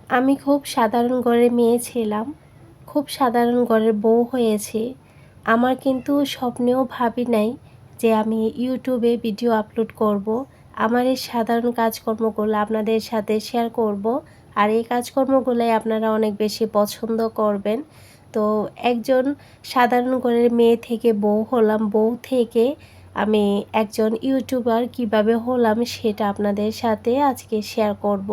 আমি খুব সাধারণ ঘরের মেয়ে ছিলাম, খুব সাধারণ ঘরের বউ হয়েছি। আমার কিন্তু স্বপ্নেও ভাবি নাই যে আমি ইউটিউবে ভিডিও আপলোড করব। আমার এই সাধারণ কাজকর্মগুলো আপনাদের সাথে শেয়ার করব। আর এই কাজকর্মগুলোই আপনারা অনেক বেশি পছন্দ করবেন। তো একজন সাধারণ ঘরের মেয়ে থেকে বউ হলাম, বউ থেকে আমি একজন ইউটিউবার কিভাবে হলাম সেটা আপনাদের সাথে আজকে শেয়ার করব।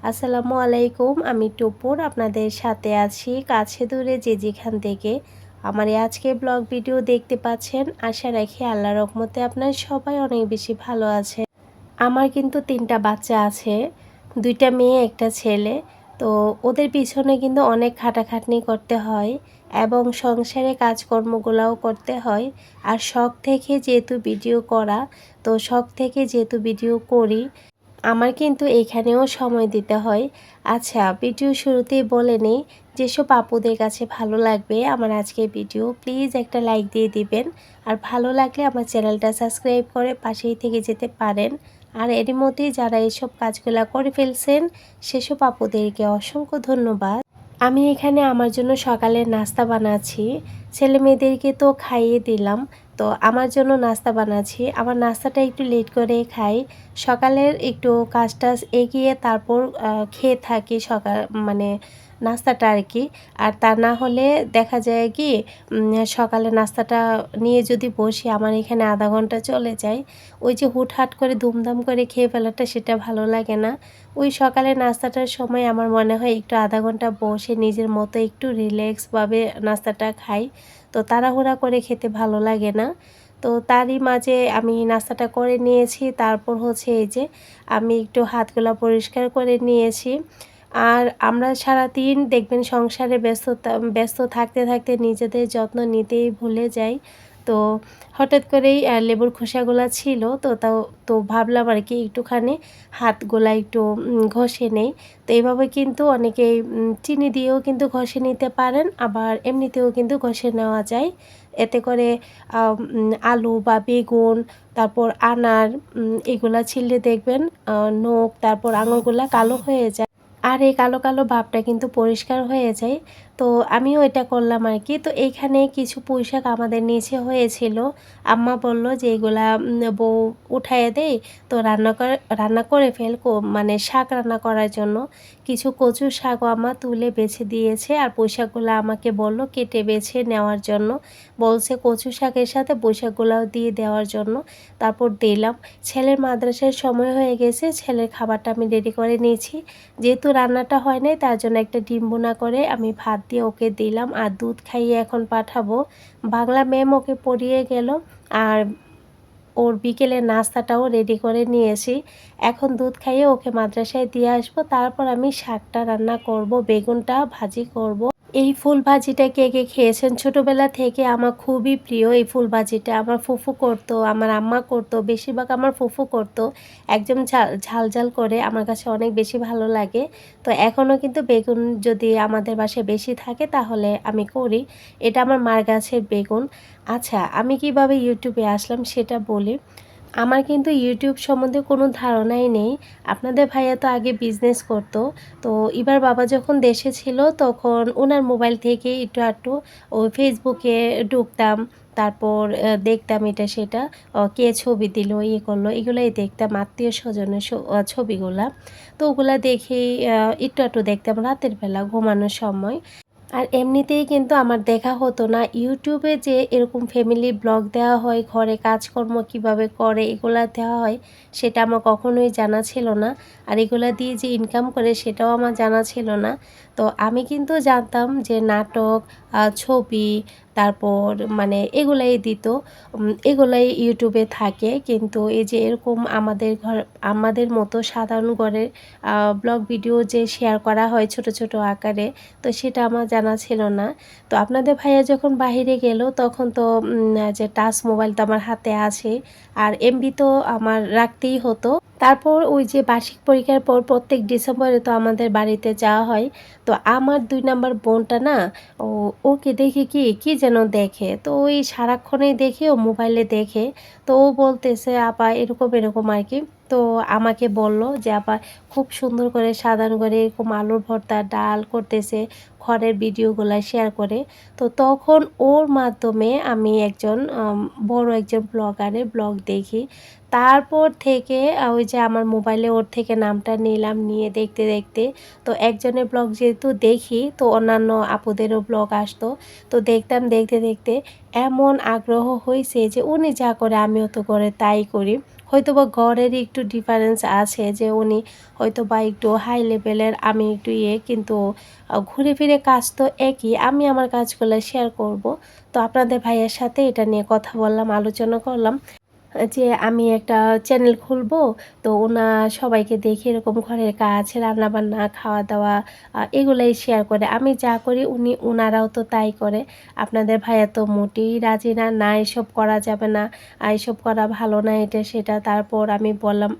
আসসালামু আলাইকুম, আমি টুপুর আপনাদের সাথে আছি কাছে দূরে যে যেখান থেকে আমার এই আজকে ব্লগ ভিডিও দেখতে পাচ্ছেন। আশা রাখি আল্লাহর রহমতে আপনার সবাই অনেক বেশি ভালো আছে। আমার কিন্তু 3টা বাচ্চা আছে, 2টা মেয়ে একটা ছেলে। তো ওদের পিছনে কিন্তু অনেক খাটাখাটনি করতে হয় এবং সংসারে কাজকর্মগুলোও করতে হয়। আর শখ থেকে যেহেতু ভিডিও করা, তো শখ থেকে যেহেতু ভিডিও করি, আমার কিন্তু এখানেও সময় দিতে হয়। আচ্ছা, ভিডিও শুরুতেই বলে নিই, যেসব আপুদের কাছে ভালো লাগবে আমার আজকের ভিডিও, প্লিজ একটা লাইক দিয়ে দিবেন। আর ভালো লাগলে আমার চ্যানেলটা সাবস্ক্রাইব করে পাশেই থেকে যেতে পারেন। আর এরই মধ্যেই যারা এসব কাজগুলো করে ফেলছেন সেসব আপুদেরকে অসংখ্য ধন্যবাদ। আমি এখানে আমার জন্য সকালের নাস্তা বানাচ্ছি। ছেলে মেয়েদেরকে তো খাইয়ে দিলাম, তো আমার জন্য নাস্তা বানাচ্ছি। আমার নাস্তাটা একটু লেট করে খাই, সকালের একটু কাজ টাজ এগিয়ে তারপর খেয়ে থাকি সকাল মানে নাস্তাটা আর কি। আর তা না হলে দেখা যায় কি সকালে নাস্তাটা নিয়ে যদি বসি আমার এখানে আধা ঘন্টা চলে যায়। ওই যে হুটহাট করে দুমদাম করে খেয়ে ফেলাটা সেটা ভালো লাগে না। ওই সকালে নাস্তাটার সময় আমার মনে হয় একটু আধা ঘন্টা বসে নিজের মতো একটু রিল্যাক্সভাবে নাস্তাটা খাই। তো তাড়াহুড়া করে খেতে ভালো লাগে না। তো তারই মাঝে আমি নাস্তাটা করে নিয়েছি, তারপর হচ্ছে এই যে আমি একটু হাতগুলা পরিষ্কার করে নিয়েছি। আর আমরা সারাদিন দেখবেন সংসারে ব্যস্ত থাকতে থাকতে নিজেদের যত্ন নিতেই ভুলে যাই। তো হঠাৎ করেই লেবুর খোসাগুলা ছিল, তো ভাবলাম আর কি একটুখানি হাতগুলা একটু ঘষে নেই। তো এইভাবে কিন্তু অনেকেই চিনি দিয়েও কিন্তু ঘষে নিতে পারেন, আবার এমনিতেও কিন্তু ঘষে নেওয়া যায়। এতে করে আলু বা বেগুন, তারপর আনার এগুলা ছিললে দেখবেন নখ তারপর আঙুলগুলা কালো হয়ে যায়। আর এই কালো কালো ভাবটা কিন্তু পরিষ্কার হয়ে যায়। তো আমিও এটা করলাম আর কি। তো এইখানে কিছু পুঁইশাক আমাদের নিচে হয়েছিল, আম্মা বলল যে এগুলা বউ উঠাইয়ে দেয়, তো রান্না করে ফেল, মানে শাক রান্না করার জন্য। কিছু কচু শাকও আম্মা তুলে বেছে দিয়েছে, আর পুঁইশাকগুলো আমাকে বলল কেটে বেছে নেওয়ার জন্য। বলছে কচু শাকের সাথে পুঁইশাকগুলাও দিয়ে দেওয়ার জন্য। তারপর দিলাম। ছেলের মাদ্রাসার সময় হয়ে গেছে, ছেলের খাবারটা আমি রেডি করে নিয়েছি। যেহেতু রান্নাটা হয় নাই তার জন্য একটা ডিম ভুনা করে আমি ভাত দিয়ে ওকে দিলাম, আর দুধ খাইয়ে এখন পাঠাবো। বাংলা ম্যাম ওকে পড়িয়ে গেল, আর ওর বিকেলের নাস্তাটাও রেডি করে নিয়েছি। এখন দুধ খাইয়ে ওকে মাদ্রাসায় দিয়ে আসবো, তারপর আমি শাকটা রান্না করব, বেগুনটা ভাজি করব। এই ফুল ভাজিটা কে কে খেয়েছেন? ছোটবেলা থেকে আমার খুবই প্রিয় এই ফুল ভাজিটা। আমার ফুফু করতো, আমার আম্মা করতো, বেশিরভাগ আমার ফুফু করতো। একদম ঝাল ঝাল করে, আমার কাছে অনেক বেশি ভালো লাগে। তো এখনও কিন্তু বেগুন যদি আমাদের বাসায় বেশি থাকে তাহলে আমি করি। এটা আমার মার গাছের বেগুন। আচ্ছা, আমি কিভাবে ইউটিউবে আসলাম সেটা বলি। আমার কিন্তু ইউটিউব সম্বন্ধে কোনো ধারণাই নেই। আপনাদের ভাইয়া তো আগে বিজনেস করতো। তো এবার বাবা যখন দেশে ছিল তখন ওনার মোবাইল থেকে একটু আধটু ওই ফেসবুকে ঢুকতাম। তারপর দেখতাম এটা সেটা, কে ছবি দিল, ইয়ে করলো, এগুলাই দেখতাম, আত্মীয়-স্বজনের ছবিগুলা। তো ওগুলা দেখেই একটু আধটু দেখতাম রাতের বেলা ঘুমানোর সময়। আর এমনিতেই কিন্তু আমার দেখা হতো না ইউটিউবে যে এরকম ফ্যামিলি ব্লগ দেওয়া হয়, ঘরে কাজকর্ম কিভাবে করে এগুলা দেওয়া হয়, সেটা আমার কখনোই জানা ছিল না। আর এগুলা দিয়ে যে ইনকাম করে সেটাও আমার জানা ছিল না। তো আমি কিন্তু জানতাম যে নাটক, ছবি, তারপর মানে এগুলাই দিত, এগুলাই ইউটিউবে থাকে। কিন্তু এই যে এরকম আমাদের মতো সাধারণ ঘরের ব্লগ ভিডিও যে শেয়ার করা হয় ছোট ছোট আকারে, তো সেটা আমার জানা ছিল না। তো আপনাদের ভাইয়া যখন বাহিরে গেল তখন তো যে টাচ মোবাইল তো আমার হাতে আছে, আর এমবি তো আমার রাখতেই হতো। তারপর ওই যে বার্ষিক পরীক্ষার পর প্রত্যেক ডিসেম্বরে তো আমাদের বাড়িতে যাওয়া হয়। তো আমার 2 নাম্বার বোনটা না, ওকে দেখে কি যেন দেখে, তো ওই সারাক্ষণেই দেখে ও মোবাইলে দেখে। তো ও বলতেছে আপা এরকম এরকম আর কি। তো আমাকে বলল যে আপা খুব সুন্দর করে সাধারণ করে এরকম আলুর ভর্তা, ডাল করতেছে, ঘরের ভিডিওগুলা শেয়ার করে। তো তখন ওর মাধ্যমে আমি একজন বড় একজন ব্লগারের ব্লগ দেখি। তারপর থেকে ওই যে আমার মোবাইলে ওর থেকে নামটা নিলাম, নিয়ে দেখতে দেখতে তো একজনের ব্লগ যেহেতু দেখি তো অন্যান্য আপুদেরও ব্লগ আসতো। তো দেখতাম, দেখতে দেখতে এমন আগ্রহ হইছে যে উনি যা করে আমিও তো করে তাই করি। হয়তোবা ঘরেরই একটু ডিফারেন্স আছে যে উনি হয়তোবা একটু হাই লেভেলের, আমি একটু কিন্তু ঘুরে ফিরে কাজ তো একই। আমি আমার কাজগুলো শেয়ার করব। তো আপনাদের ভাইয়ের সাথে এটা নিয়ে কথা বললাম, আলোচনা করলাম যে আমি একটা চ্যানেল খুলবো। তো সবাইকে দেখে এরকম ঘরের কাজ, রান্নাবান্না, খাওয়া-দাওয়া এগুলাই শেয়ার করে। আমি যা করি উনারাও তো তাই করে। আপনাদের ভাইয়া তো মোটেই রাজি না, না এসব করা যাবে না, এসব করা ভালো না, এটা সেটা। তারপর আমি বললাম,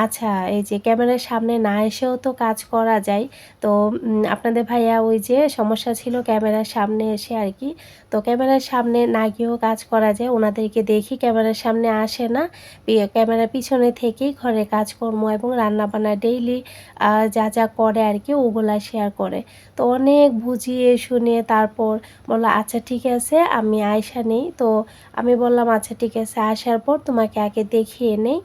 আচ্ছা এই যে ক্যামেরার সামনে না এসেও তো কাজ করা যায়। তো আপনাদের ভাইয়া ওই যে সমস্যা ছিল ক্যামেরার সামনে এসে আর কি। তো ক্যামেরার সামনে না গিয়েও কাজ করা যায়। ওনাদেরকে দেখি ক্যামেরার সামনে আসে না, ক্যামেরার পিছনে থেকেই ঘরের কাজকর্ম এবং রান্নাবান্না ডেইলি যা যা করে আর কি ওগুলা শেয়ার করে। তো অনেক বুঝিয়ে শুনিয়ে তারপর বলল আচ্ছা ঠিক আছে আমি আইসা নেই। তো আমি বললাম আচ্ছা ঠিক আছে, আসার পর তোমাকে আগে দেখিয়ে নেই।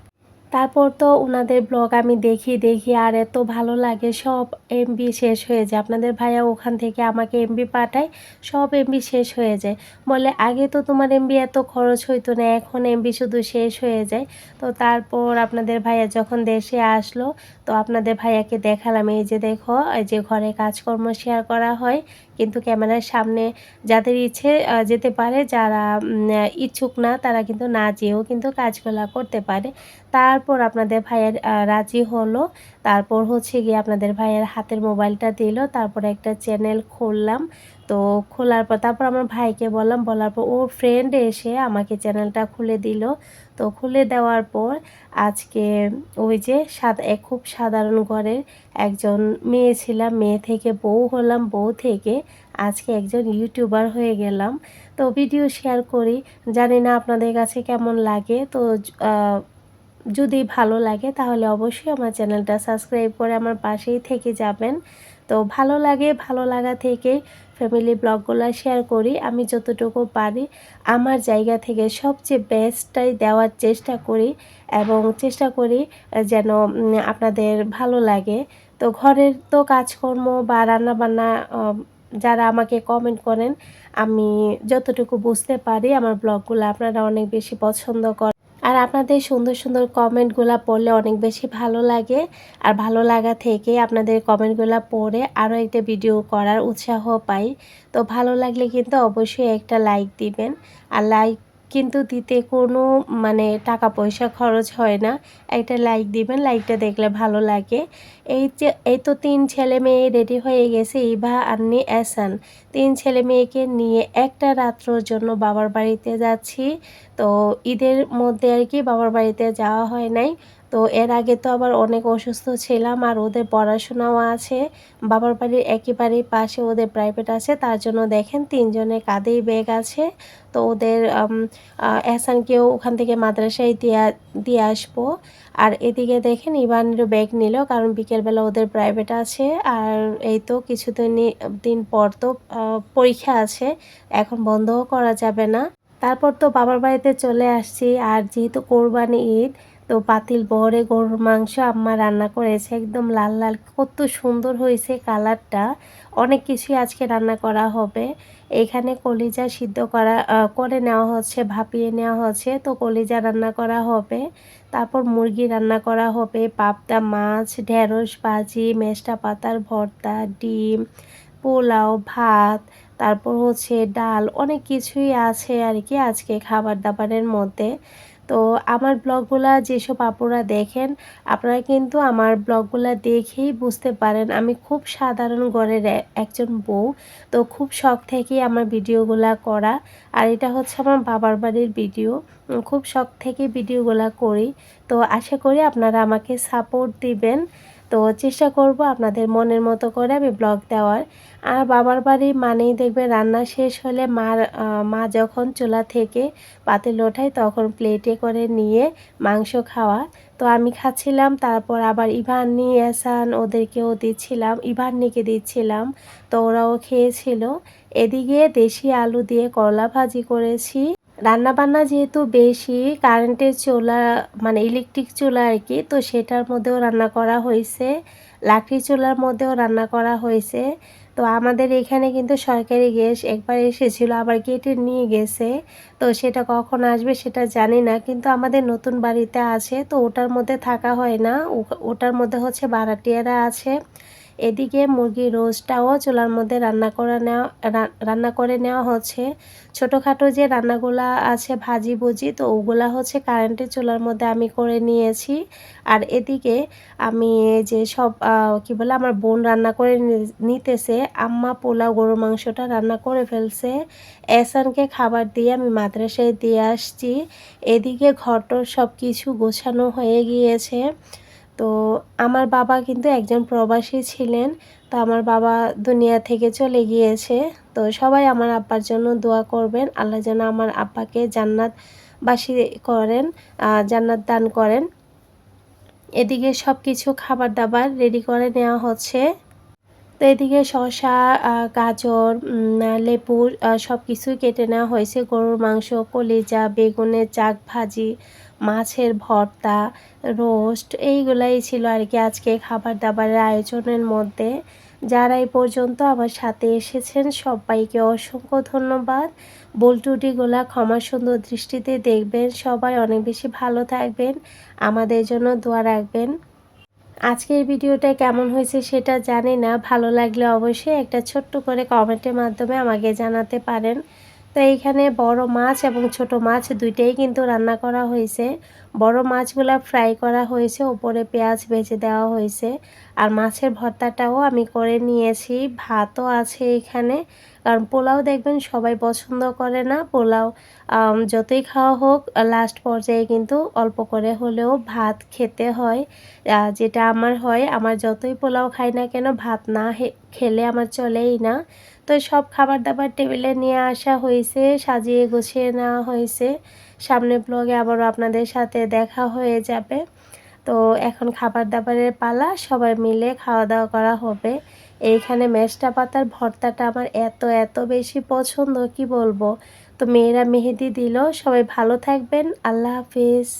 তারপর তো উনাদের ব্লগ আমি দেখি আর এত ভালো লাগে, সব এমবি শেষ হয়ে যায়। আপনাদের ভাইয়া ওখান থেকে আমাকে এমবি পাঠায়, সব এমবি শেষ হয়ে যায়। বলে আগে তো তোমার এমবি এত খরচ হইতো না, এখন এমবি শুধু শেষ হয়ে যায়। তো তারপর আপনাদের ভাইয়া যখন দেশে আসলো তো আপনাদের ভাইয়াকে দেখালাম, এই যে দেখো এই যে ঘরে কাজকর্ম শেয়ার করা হয়, কিন্তু ক্যামেরার সামনে যাদের ইচ্ছে যেতে পারে, যারা ইচ্ছুক না তারা কিন্তু না যেয়েও কিন্তু কাজগুলা করতে পারে। তারপর আপনাদের ভাইয়ের রাজি হলো। তারপর হচ্ছে গিয়ে আপনাদের ভাইয়ের হাতের মোবাইলটা দিল। তারপরে একটা চ্যানেল খুললাম। তো খোলার পর তারপর আমার ভাইকে বললাম, বলার পর ওর ফ্রেন্ড এসে আমাকে চ্যানেলটা খুলে দিল। তো খুলে দেওয়ার পর আজকে ওই যে খুব সাধারণ ঘরের একজন মেয়ে ছিলাম, মেয়ে থেকে বউ হলাম, বউ থেকে আজকে একজন ইউটিউবার হয়ে গেলাম। তো ভিডিও শেয়ার করি। জানি না আপনাদের কাছে কেমন লাগে। তো যদি ভালো লাগে তাহলে অবশ্যই আমার চ্যানেলটা সাবস্ক্রাইব করে আমার পাশেই থেকে যাবেন। তো ভালো লাগে, ভালো লাগা থেকেই ফ্যামিলি ব্লগগুলো শেয়ার করি। আমি যতটুকু পারি আমার জায়গা থেকে সবচেয়ে বেস্টটাই দেওয়ার চেষ্টা করি এবং চেষ্টা করি যেন আপনাদের ভালো লাগে। তো ঘরের তো কাজকর্ম বা রান্নাবান্না যারা আমাকে কমেন্ট করেন, আমি যতটুকু বুঝতে পারি আমার ব্লগগুলো আপনারা অনেক বেশি পছন্দ করেন। আর আপনাদের সুন্দর সুন্দর কমেন্টগুলা পড়লে অনেক বেশি ভালো লাগে। আর ভালো লাগা থেকে আপনাদের কমেন্টগুলা পড়ে আরও একটা ভিডিও করার উৎসাহ পাই। তো ভালো লাগলে কিন্তু অবশ্যই একটা লাইক দিবেন। আর লাইক কিন্তু দিতে কোনো টাকা পয়সা খরচ হয় না। একটা লাইক দিবেন, লাইকটা দেখলে ভালো লাগে। এই তো ৩ ছেলে মেয়ে রেডি হয়ে গেছে, ইভা, আন্নি, এহসান। ৩ ছেলে মেয়েকে নিয়ে একটা রাত্রর জন্য বাবার বাড়িতে যাচ্ছি। তো ঈদের মধ্যে আর কি বাবার বাড়িতে যাওয়া হয় নাই। তো এর আগে তো আবার অনেক অসুস্থ ছিলাম আর ওদের পড়াশোনাও আছে। বাবার বাড়ির একেবারেই পাশে ওদের প্রাইভেট আছে, তার জন্য দেখেন ৩ জনের কাঁধেই ব্যাগ আছে। তো ওদের এহসানকেও ওখান থেকে মাদ্রাসায় দিয়ে আসবো। আর এদিকে দেখেন ইভানেরও ব্যাগ নিল, কারণ বিকেলবেলা ওদের প্রাইভেট আছে। আর এই তো দিন পর তো পরীক্ষা আছে, এখন বন্ধও করা যাবে না। তারপর তো বাবার বাড়িতে চলে আসছি। আর যেহেতু কোরবানি ঈদ, তো পাতিল ভরে গরুর মাংস আম্মা রান্না করেছে, একদম লাল লাল, কত সুন্দর হয়েছে কালারটা। অনেক কিছুই আজকে রান্না করা হবে। এখানে কলিজা সিদ্ধ করে নেওয়া হচ্ছে, ভাপিয়ে নেওয়া হচ্ছে। তো কলিজা রান্না করা হবে, তারপর মুরগি রান্না করা হবে, পাবদা মাছ, ঢেঁড়স ভাজি, মেষ্টা পাতার ভর্তা, ডিম, পোলাও, ভাত, তারপর হচ্ছে ডাল, অনেক কিছুই আছে আর কি আজকে খাবার দাবারের মধ্যে। তো আমার ব্লগগুলা যেসব আপুরা দেখেন, আপনারা কিন্তু আমার ব্লগগুলা দেখেই বুঝতে পারেন আমি খুব সাধারণ ঘরের একজন বউ। তো খুব শখ থেকেই আমার ভিডিওগুলা করা। আর এটা হচ্ছে আমার বাবার বাড়ির ভিডিও। খুব শখ থেকে ভিডিওগুলা করি। তো আশা করি আপনারা আমাকে সাপোর্ট দিবেন। তো চেষ্টা করব আপনাদের মনের মতো করে আমি ব্লগ দেওয়ার। আর বাবার বাড়ি মানেই দেখবেন রান্না শেষ হলে মা যখন চুলা থেকে পাতিল ওঠায় তখন প্লেটে করে নিয়ে মাংস খাওয়া। তো আমি খাচ্ছিলাম, তারপর আবার ইভান্নি, এহসান ওদেরকেও দিচ্ছিলাম, ইভান্নিকে দিচ্ছিলাম। তো ওরাও খেয়েছিল। এদিকে দেশি আলু দিয়ে করলা ভাজি করেছি। রান্নাবান্না যেহেতু বেশি, কারেন্টের চুলা মানে ইলেকট্রিক চুলা আর কি, তো সেটার মধ্যেও রান্না করা হয়েছে, লাকড়ি চুলার মধ্যেও রান্না করা হয়েছে। তো আমাদের এখানে কিন্তু সরকারি গ্যাস একবার এসেছিল, আবার কেটে নিয়ে গেছে। তো সেটা কখন আসবে সেটা জানি না, কিন্তু আমাদের নতুন বাড়িতে আছে, তো ওটার মধ্যে থাকা হয় না, ওটার মধ্যে হচ্ছে ভাড়াটিয়ারা আছে। এদিকে মুরগির রোস্টটাও চুলার মধ্যে রান্না করে নেওয়া হচ্ছে। ছোটোখাটো যে রান্নাগুলা আছে ভাজি ভুজি, তো ওগুলা হচ্ছে কারেন্টের চুলার মধ্যে আমি করে নিয়েছি। আর এদিকে আমি যে সব কি বলে আমার বোন রান্না করে নিতেছে। আম্মা পোলাও গরুর মাংসটা রান্না করে ফেলছে। এহসানকে খাবার দিয়ে আমি মাদ্রাসায় দিয়ে আসছি। এদিকে ঘরটর সব কিছু গোছানো হয়ে গিয়েছে। তো আমার বাবা কিন্তু একজন প্রবাসী ছিলেন। তো আমার বাবা দুনিয়া থেকে চলে গিয়েছে। তো সবাই আমার আব্বার জন্য দোয়া করবেন। আল্লাহ যেন আমার আব্বাকে জান্নাতবাসী করেন, জান্নাত দান করেন। এদিকে সব কিছু খাবার দাবার রেডি করে নেওয়া হচ্ছে। তো এদিকে শসা, গাজর, লেবু সব কিছুই কেটে নেওয়া হয়েছে। গরুর মাংস, কলিজা, বেগুনের চাক ভাজি, মাছের ভর্তা, রোস্ট এইগুলাই ছিল আর কি আজকে খাবার দাবারের আয়োজনের মধ্যে। যারা এই পর্যন্ত আমার সাথে এসেছেন সবাইকে অসংখ্য ধন্যবাদ। ভুল ত্রুটিগুলা ক্ষমা সুন্দর দৃষ্টিতে দেখবেন। সবাই অনেক বেশি ভালো থাকবেন, আমাদের জন্য দোয়া রাখবেন। আজকের ভিডিওটা কেমন হয়েছে সেটা জানি না, ভালো লাগলে অবশ্যই একটা ছোট্ট করে কমেন্টের মাধ্যমে আমাকে জানাতে পারেন। তো এইখানে বড় মাছ এবং ছোট মাছ দুইটাই কিন্তু রান্না করা হয়েছে। বড় মাছগুলো ফ্রাই করা হয়েছে, উপরে পেঁয়াজ ভেজে দেওয়া হয়েছে। আর মাছের ভর্তাটাও আমি করে নিয়েছি, ভাতও আছে এখানে। কারণ পোলাও দেখবেন সবাই পছন্দ করে না, পোলাও যতই খাওয়া হোক লাস্ট পর্যায়ে কিন্তু অল্প করে হলেও ভাত খেতে হয়। যেটা আমার হয়, আমার যতই পোলাও খাই না কেন ভাত না খেলে আমার চলেই না। তো সব খাবার দাবার টেবিলে নিয়ে আসা হয়েছে, সাজিয়ে গুছিয়ে নেওয়া হয়েছে। সামনের ব্লগে আবারও আপনাদের সাথে দেখা হয়ে যাবে। তো এখন খাবার দাবারের পালা, সবাই মিলে খাওয়া দাওয়া করা হবে। এইখানে মেষ্টা পাতার ভর্তাটা আমার এত এত বেশি পছন্দ কি বলবো। তো মেয়েরা মেহেদি দিল। সবাই ভালো থাকবেন, আল্লাহ হাফিজ।